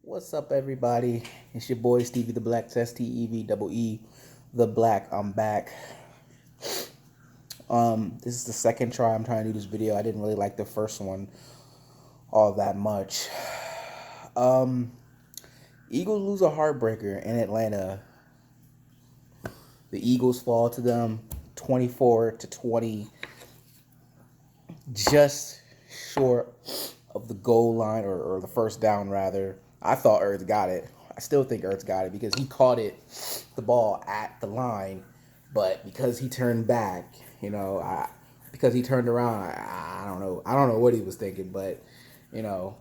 What's up, everybody? It's your boy Stevie the Black, Steve the Black. I'm back. This is the second try I'm trying to do this video. I didn't really like the first one all that much. Um, Eagles lose a heartbreaker in Atlanta. The Eagles fall to them 24-20, just short of the goal line or the first down rather. I thought Ertz got it. I still think Ertz got it because he caught the ball at the line, but because he turned back, because he turned around, I don't know. I don't know what he was thinking, but you know,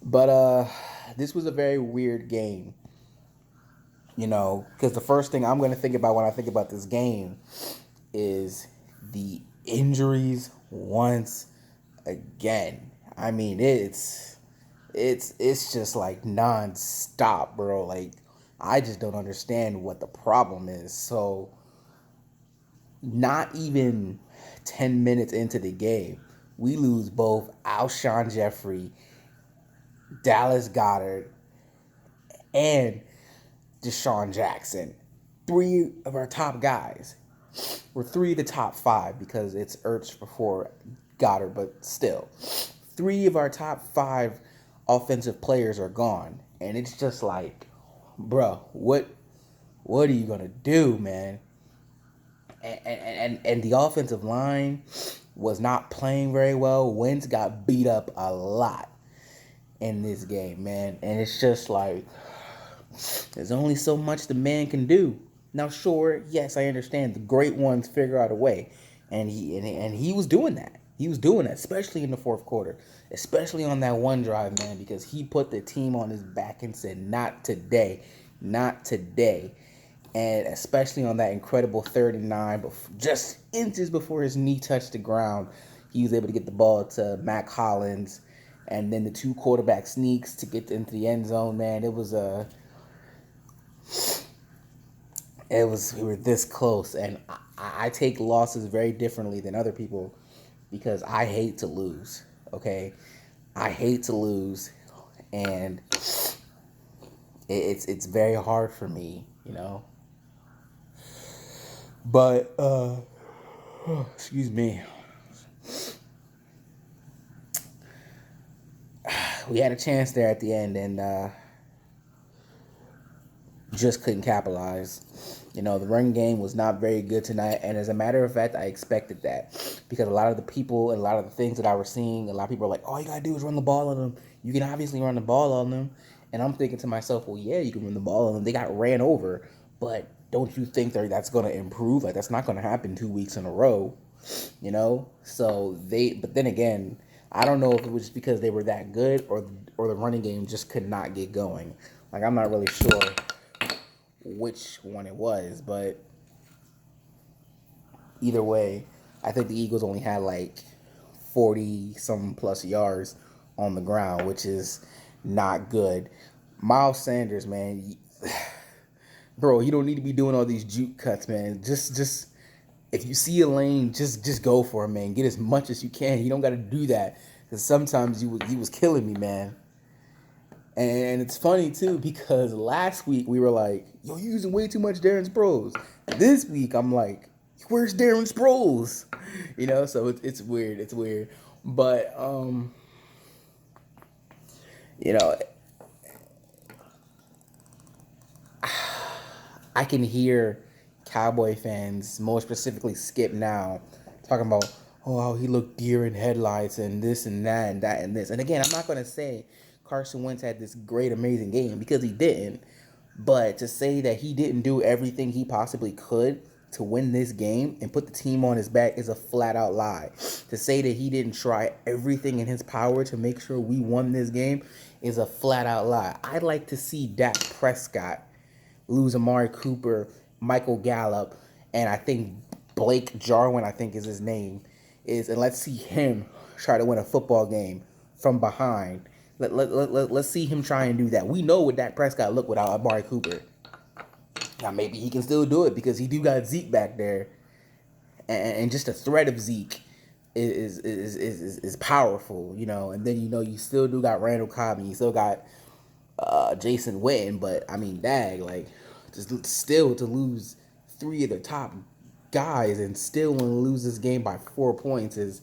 but this was a very weird game. Because the first thing I'm going to think about when I think about this game is the injuries once again. I mean, it's just like nonstop, bro. Like, I just don't understand what the problem is. So, not even 10 minutes into the game, we lose both Alshon Jeffrey, Dallas Goedert, and Deshaun Jackson. Three of our top guys. We're three of the top five because it's Ertz before Goddard, but still. Three of our top five offensive players are gone. And it's just like, bro, what are you gonna do, man? And the offensive line was not playing very well. Wentz got beat up a lot in this game, man. And it's just like, there's only so much the man can do. Now, sure, yes, I understand the great ones figure out a way, and he was doing that. He was doing that, especially in the fourth quarter, especially on that one drive, man, because he put the team on his back and said, "Not today, not today," and especially on that incredible 39, but just inches before his knee touched the ground, he was able to get the ball to Mac Hollins, and then the two quarterback sneaks to get into the end zone. Man, we were this close, and I take losses very differently than other people because I hate to lose. Okay, I hate to lose, and it's very hard for me. But excuse me. We had a chance there at the end, and just couldn't capitalize. The run game was not very good tonight, and as a matter of fact, I expected that because a lot of the people and a lot of the things that I was seeing, a lot of people are like, all you gotta do is run the ball on them. You can obviously run the ball on them, and I'm thinking to myself, well, yeah, you can run the ball on them. They got ran over, but don't you think that's gonna improve? Like, that's not gonna happen 2 weeks in a row, So but then again, I don't know if it was just because they were that good or the running game just could not get going. Like, I'm not really sure which one it was, but either way, I think the Eagles only had like 40 some plus yards on the ground, which is not good. Miles Sanders, man, bro, you don't need to be doing all these juke cuts, man. Just if you see a lane, just go for it, man. Get as much as you can. You don't got to do that because sometimes he was killing me, man. And it's funny, too, because last week we were like, yo, you're using way too much Darren Sproles. This week I'm like, where's Darren Sproles? So it's weird. It's weird. But, I can hear Cowboy fans, more specifically Skip now, talking about, oh, how he looked deer in headlights and this and that and that and this. And again, I'm not going to say Carson Wentz had this great, amazing game because he didn't. But to say that he didn't do everything he possibly could to win this game and put the team on his back is a flat-out lie. To say that he didn't try everything in his power to make sure we won this game is a flat-out lie. I'd like to see Dak Prescott lose Amari Cooper, Michael Gallup, and I think Blake Jarwin, I think is his name, and let's see him try to win a football game from behind. Let's see him try and do that. We know what Dak Prescott looked without Amari Cooper. Now, maybe he can still do it because he do got Zeke back there and just a threat of Zeke. is powerful, and then you still do got Randall Cobb and you still got Jason Witten, but I mean, dag, like, just still to lose three of the top guys and still want to lose this game by 4 points is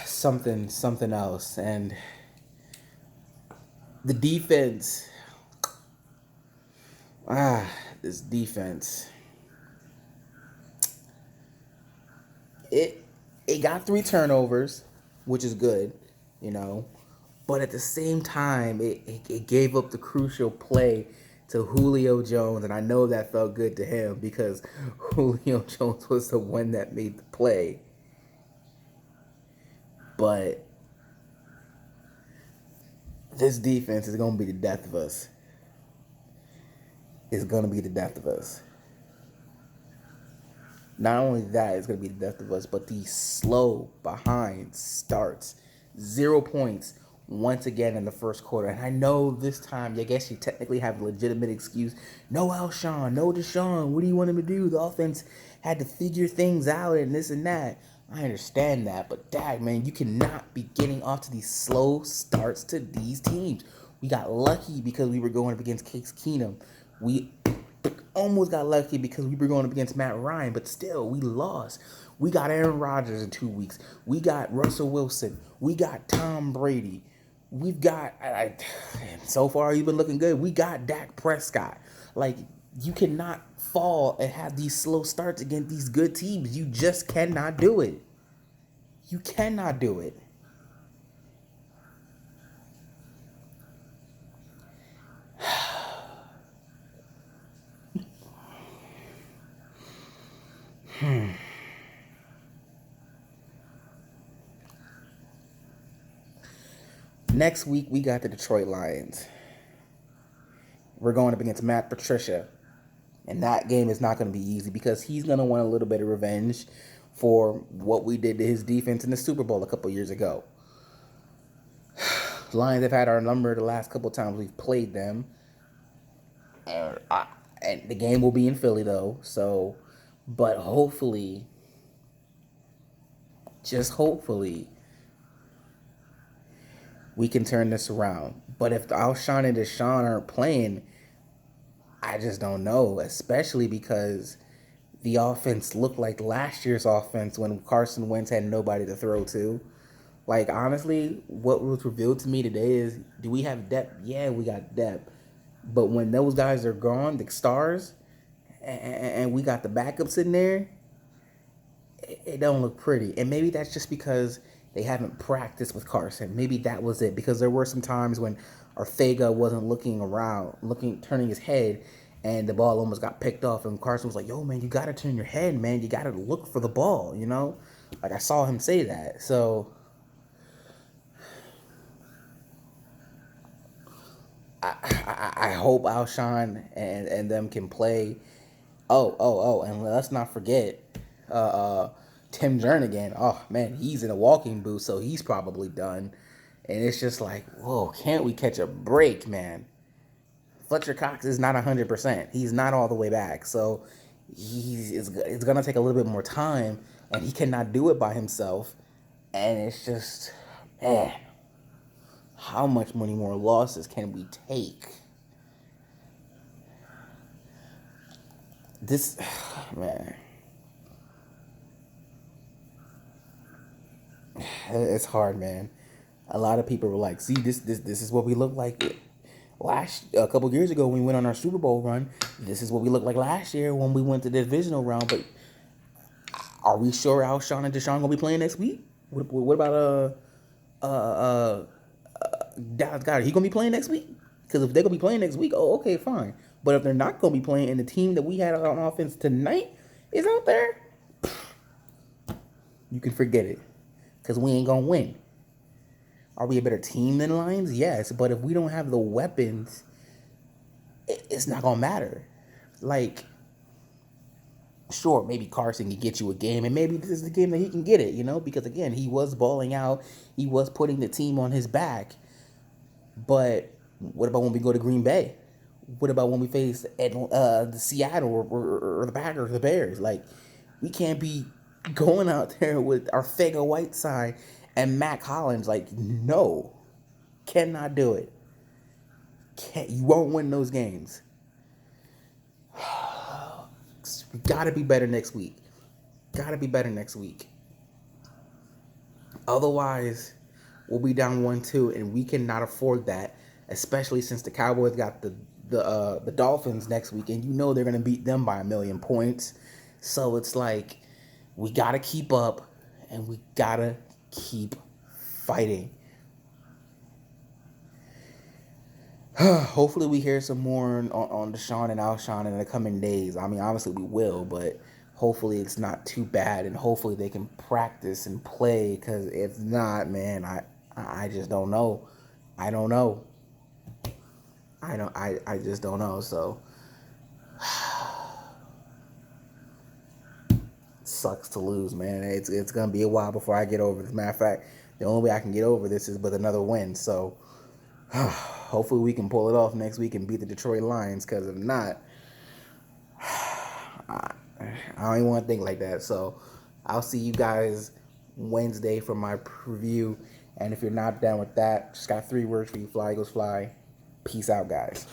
something else. And the defense, this defense, it got 3 turnovers, which is good, but at the same time, it gave up the crucial play to Julio Jones, and I know that felt good to him because Julio Jones was the one that made the play. But this defense is going to be the death of us. It's going to be the death of us. Not only that, it's going to be the death of us, but these slow behind starts. 0 points once again in the first quarter. And I know this time, I guess you technically have a legitimate excuse. No Alshon, no Deshaun. What do you want him to do? The offense had to figure things out and this and that. I understand that, but dag, man, you cannot be getting off to these slow starts to these teams. We got lucky because we were going up against Case Keenum. We almost got lucky because we were going up against Matt Ryan, but still, we lost. We got Aaron Rodgers in 2 weeks. We got Russell Wilson. We got Tom Brady. We've got, so far, you've been looking good. We got Dak Prescott. Like, you cannot fall and have these slow starts against these good teams. You just cannot do it. You cannot do it. Next week, we got the Detroit Lions. We're going up against Matt Patricia. And that game is not going to be easy because he's going to want a little bit of revenge for what we did to his defense in the Super Bowl a couple years ago. Lions have had our number the last couple times we've played them. And the game will be in Philly, though. So, but hopefully, just hopefully, we can turn this around. But if Alshon and Deshaun aren't playing, I just don't know, especially because the offense looked like last year's offense when Carson Wentz had nobody to throw to. Like, honestly, what was revealed to me today is, do we have depth? Yeah, we got depth. But when those guys are gone, the stars, and we got the backups in there, it don't look pretty. And maybe that's just because they haven't practiced with Carson. Maybe that was it. Because there were some times when Ortega wasn't looking around, turning his head, and the ball almost got picked off. And Carson was like, yo, man, you got to turn your head, man. You got to look for the ball, Like, I saw him say that. So, I hope Alshon and them can play. And let's not forget Tim Jernigan. Oh, man, he's in a walking boot, so he's probably done. And it's just like, whoa, can't we catch a break, man? Fletcher Cox is not 100%. He's not all the way back. So it's going to take a little bit more time, and he cannot do it by himself. And it's just, man, how much many more losses can we take? This, man, it's hard, man. A lot of people were like, see, this is what we look like a couple years ago when we went on our Super Bowl run. This is what we looked like last year when we went to the divisional round. But are we sure Alshon and Deshaun gonna be playing next week? What about Dallas Goedert? He gonna be playing next week? Because if they're gonna be playing next week, oh, okay, fine. But if they're not gonna be playing, and the team that we had on offense tonight is out there, you can forget it. Because we ain't gonna win. Are we a better team than Lions? Yes, but if we don't have the weapons, it's not gonna matter. Like, sure, maybe Carson can get you a game, and maybe this is the game that he can get it, because again, he was balling out, he was putting the team on his back. But what about when we go to Green Bay? What about when we face the Seattle or the Packers, the Bears? Like, we can't be going out there with Arcega Whiteside and Mac Hollins, like, no, cannot do it. You won't win those games. We gotta be better next week. Gotta be better next week. Otherwise, we'll be down 1-2, and we cannot afford that. Especially since the Cowboys got the Dolphins next week, and you know they're gonna beat them by 1,000,000 points. So it's like we gotta keep up, and we gotta keep fighting. Hopefully we hear some more on Deshaun and Alshon in the coming days. I mean, obviously we will, but hopefully it's not too bad, and hopefully they can practice and play. Because if not, man, I just don't know. I don't know. I just don't know. So sucks to lose, man. It's gonna be a while before I get over this. Matter of fact, the only way I can get over this is with another win. So hopefully we can pull it off next week and beat the Detroit Lions. Because if not, I don't even want to think like that. So I'll see you guys Wednesday for my preview. And if you're not down with that, just got 3 words for you. Fly, Eagles, fly. Peace out, guys.